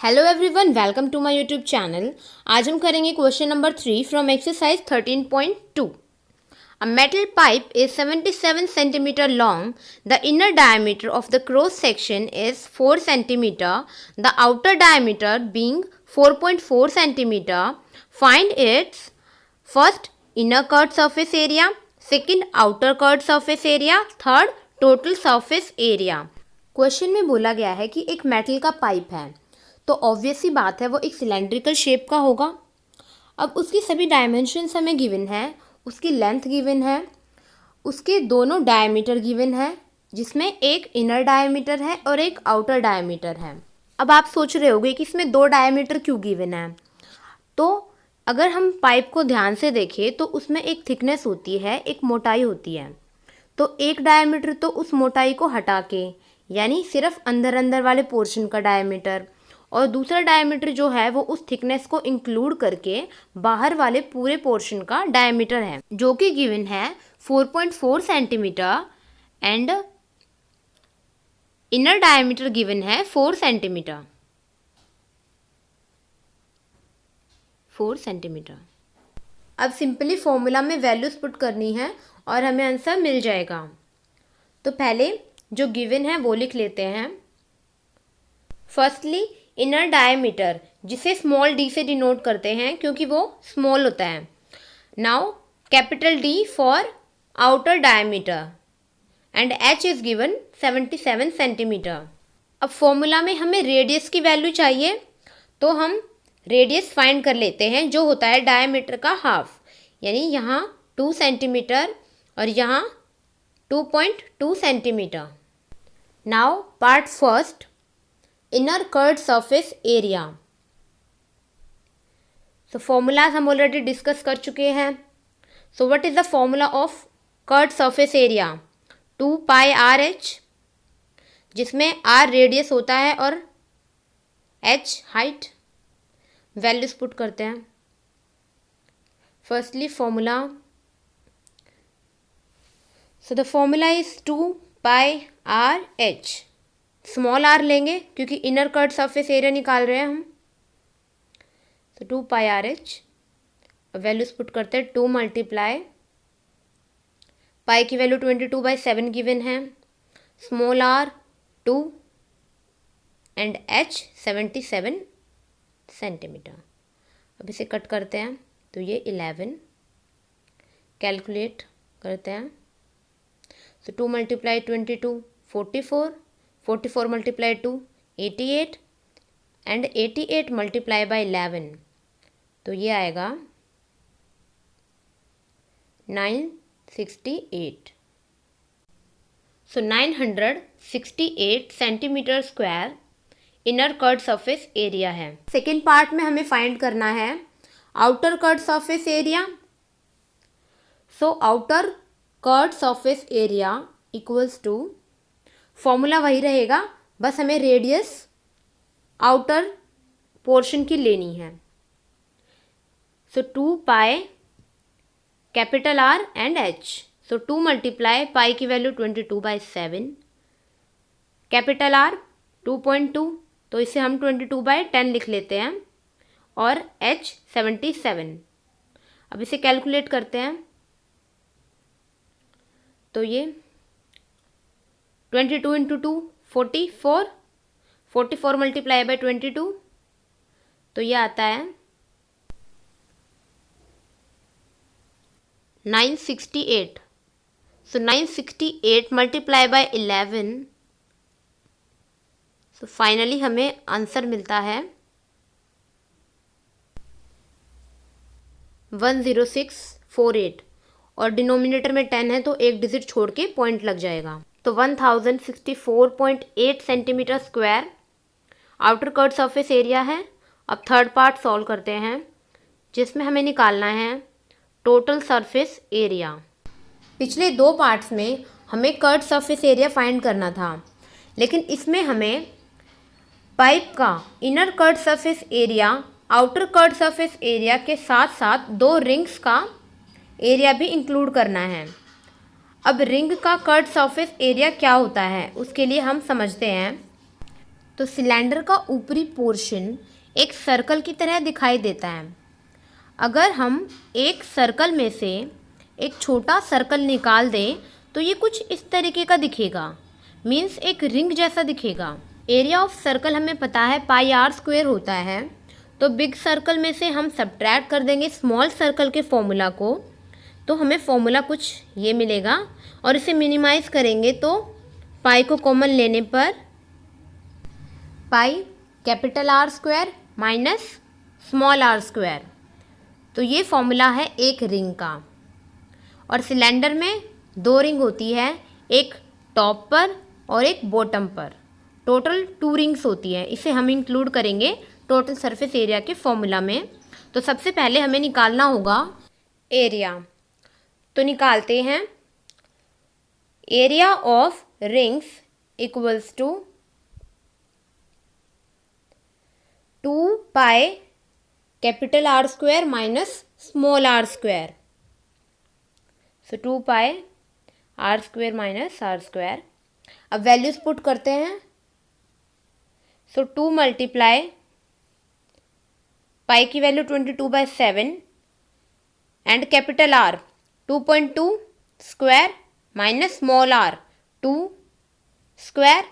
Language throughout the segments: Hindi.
Hello everyone, welcome to my YouTube channel. आज हम करेंगे question number 3 from exercise 13.2। A metal pipe is 77 centimeter long. The inner diameter of the cross section is 4 centimeter. The outer diameter being 4.4 centimeter. Find its first inner cut surface area, second outer cut surface area, third total surface area। Question में बोला गया है कि एक मेटल का पाइप है, तो ऑब्वियस ही बात है वो एक सिलेंड्रिकल शेप का होगा। अब उसकी सभी डायमेंशंस हमें गिवन है, उसकी लेंथ गिवन है, उसके दोनों डायमीटर गिवन है, जिसमें एक इनर डायमीटर है और एक आउटर डायमीटर है। अब आप सोच रहे होंगे कि इसमें दो डायमीटर क्यों गिवन है। तो अगर हम पाइप को ध्यान से देखें तो उसमें एक थिकनेस होती है, एक मोटाई होती है। तो एक डायमीटर तो उस मोटाई को हटा के, यानी सिर्फ अंदर अंदर वाले पोर्शन का डायमीटर, और दूसरा डायमीटर जो है वो उस थिकनेस को इंक्लूड करके बाहर वाले पूरे पोर्शन का डायमीटर है, जो कि गिवन है 4.4 centimetre and inner diameter given है 4 सेंटीमीटर। 4 सेंटीमीटर। अब सिंपली फॉर्मूला में वैल्यूज पुट करनी है और हमें आंसर मिल जाएगा। तो पहले जो गिवन है वो लिख लेते हैं। फर्स्टली इनर डायमीटर, जिसे स्मॉल डी से डिनोट करते हैं क्योंकि वो स्मॉल होता है। Now capital D for outer diameter and H is given 77 centimetre. अब फॉर्मूला में हमें रेडियस की वैल्यू चाहिए, तो हम रेडियस फाइंड कर लेते हैं, जो होता है डायमीटर का हाफ, यानी यहाँ 2 सेंटीमीटर और यहाँ 2.2 centimetre. Now part first, inner curved surface area. So formulas हम ऑलरेडी डिस्कस कर चुके हैं। So what is the formula of curved surface area? 2 pi are H, जिसमें आर रेडियस होता है और एच हाइट। वैल्यूज पुट करते हैं। Firstly formula, so the formula is 2 pi are H. Small R लेंगे क्योंकि इनर कर्ड सरफेस एरिया निकाल रहे हैं हम। तो 2 pi are h, values put करते हैं। 2 मल्टीप्लाई पाई की वैल्यू 22/7 गिवन है, small r 2 and h 77 centimetre. अब इसे कट करते हैं तो ये 11, कैलकुलेट करते हैं। तो 2 multiply 22 44, 44 multiply 2 88 and 88 multiply by 11, तो ये आएगा 968। So 968 centimetre square inner curved surface area है। सेकेंड पार्ट में हमें फाइंड करना है outer curved surface area. So outer curved surface area equals to, formula वही रहेगा, बस हमें रेडियस आउटर पोर्शन की लेनी है। सो 2 pi capital are and H. So 2 multiply pi की वैल्यू 22/7, कैपिटल आर 2.2, तो इसे हम 22/10 लिख लेते हैं, और एच 77। अब इसे कैलकुलेट करते हैं तो ये 22 इंटू 2 44, 44 मल्टीप्लाई बाई 22, तो ये आता है 968। So 968 multiply by 11, so finally हमें आंसर मिलता है 10648, और डिनोमिनेटर में 10 है तो एक डिजिट छोड़ के पॉइंट लग जाएगा। तो 1064.8 centimetre square outer curved surface area है। अब थर्ड पार्ट सॉल्व करते हैं, जिसमें हमें निकालना है टोटल सरफेस एरिया। पिछले दो पार्ट्स में हमें कर्ड सरफेस एरिया फाइंड करना था, लेकिन इसमें हमें पाइप का inner curved surface area outer curved surface area के साथ साथ 2 रिंग्स का एरिया भी इंक्लूड करना है। अब रिंग का कर्ड सरफेस एरिया क्या होता है उसके लिए हम समझते हैं। तो तो सिलेंडर का ऊपरी पोर्शन एक सर्कल की तरह दिखाई देता है। अगर हम एक सर्कल में से एक छोटा सर्कल निकाल दें तो ये कुछ इस तरीके का दिखेगा, मीन्स एक रिंग जैसा दिखेगा। एरिया ऑफ सर्कल हमें पता है पाई आर स्क्वायर होता है, तो बिग सर्कल में से हम सब्ट्रैक्ट कर देंगे स्मॉल सर्कल के फॉर्मूला को, तो हमें फॉर्मूला कुछ ये मिलेगा। और इसे मिनिमाइज़ करेंगे तो पाई को कॉमन लेने पर pi capital r square minus small r square, तो ये फॉर्मूला है एक रिंग का। और सिलेंडर में 2 रिंग होती है, एक टॉप पर और एक बॉटम पर, टोटल 2 रिंग्स होती है। इसे हम इंक्लूड करेंगे टोटल सरफेस एरिया के फॉर्मूला में। तो सबसे पहले हमें निकालना होगा एरिया, तो निकालते हैं। Area of rings equals to 2 pi capital r square minus small r square, so 2 pi r square minus r square. अब वैल्यूज पुट करते हैं, सो 2 मल्टीप्लाई पाई की value 22/7 and capital r 2.2 square minus small r 2 square.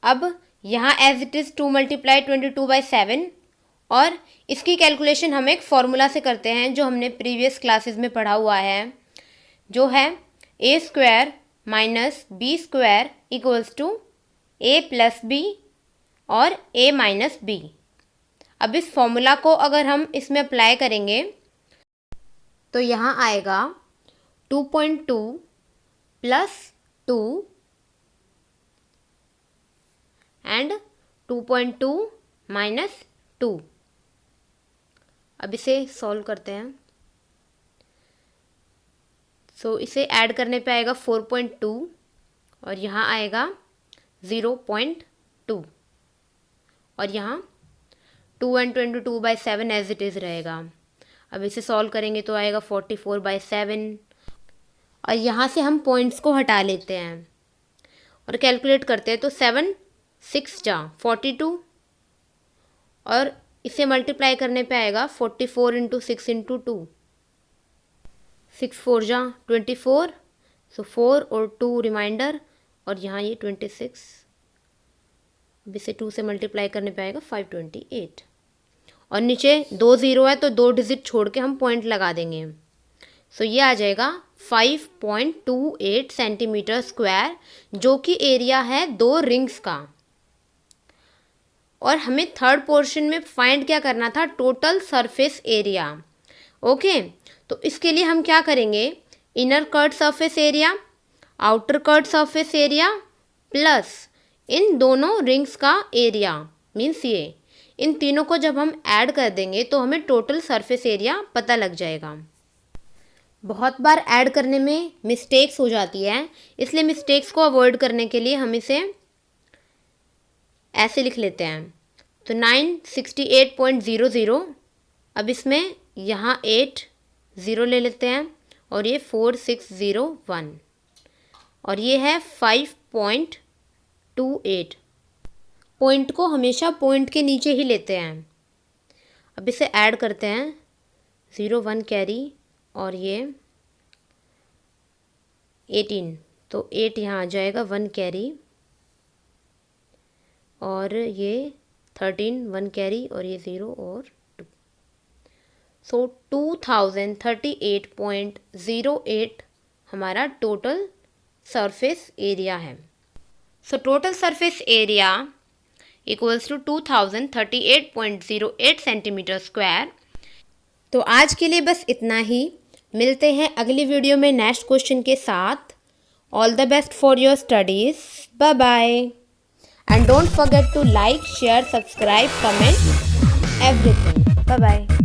अब यहाँ एज इट इज़ 2 मल्टीप्लाई 22/7, और इसकी कैलकुलेशन हम एक फॉर्मूला से करते हैं जो हमने प्रीवियस क्लासेस में पढ़ा हुआ है, जो है A square minus B square equals to A plus B और ए माइनस बी। अब इस फॉर्मूला को अगर हम इसमें अप्लाई करेंगे तो यहाँ आएगा 2.2 प्लस 2 एंड 2.2 माइनस 2। अब इसे सॉल्व करते हैं, सो इसे ऐड करने पे आएगा 4.2 और यहाँ आएगा 0.2 और यहाँ 2 and 22/7 एज इट इज़ रहेगा। अब इसे सॉल्व करेंगे तो आएगा 44/7 और यहाँ से हम पॉइंट्स को हटा लेते हैं और कैलकुलेट करते हैं, तो 7 6 जा 42 और इसे मल्टीप्लाई करने पे आएगा 44 × 6 × 2, 6 4 जा 24, सो 4 और 2 रिमाइंडर और यहाँ ये 26। अब इसे 2 से मल्टीप्लाई करने पे आएगा 528 और नीचे 2 0 है तो 2 डिजिट छोड़ के हम पॉइंट लगा देंगे, सो ये आ जाएगा 5.28 सेंटीमीटर स्क्वायर, जो कि एरिया है 2 रिंग्स का। और हमें थर्ड पोर्शन में फाइंड क्या करना था, टोटल सरफेस एरिया। ओके, तो इसके लिए हम क्या करेंगे, inner curved surface area, outer curved surface area plus इन दोनों रिंग्स का एरिया, मीन्स ये इन तीनों को जब हम ऐड कर देंगे तो हमें टोटल सरफेस एरिया पता लग जाएगा। बहुत बार ऐड करने में मिस्टेक्स हो जाती है, इसलिए मिस्टेक्स को अवॉइड करने के लिए हम इसे ऐसे लिख लेते हैं, तो 968.00। अब इसमें यहाँ 8 0 ले लेते हैं और ये 4601 और ये है 5.28। पॉइंट को हमेशा पॉइंट के नीचे ही लेते हैं। अब इसे ऐड करते हैं, 0 1 कैरी और ये 18, तो 8 यहाँ आ जाएगा 1 कैरी और ये 13 1 कैरी और ये 0 और 2, सो 2038.08 हमारा टोटल सरफेस एरिया है। So total surface area equals to 2038.08 centimetre square. तो आज के लिए बस इतना ही, मिलते हैं अगली वीडियो में नेक्स्ट क्वेश्चन के साथ। All the best for your studies, bye bye, and don't forget to like, share, subscribe, comment everything. Bye bye.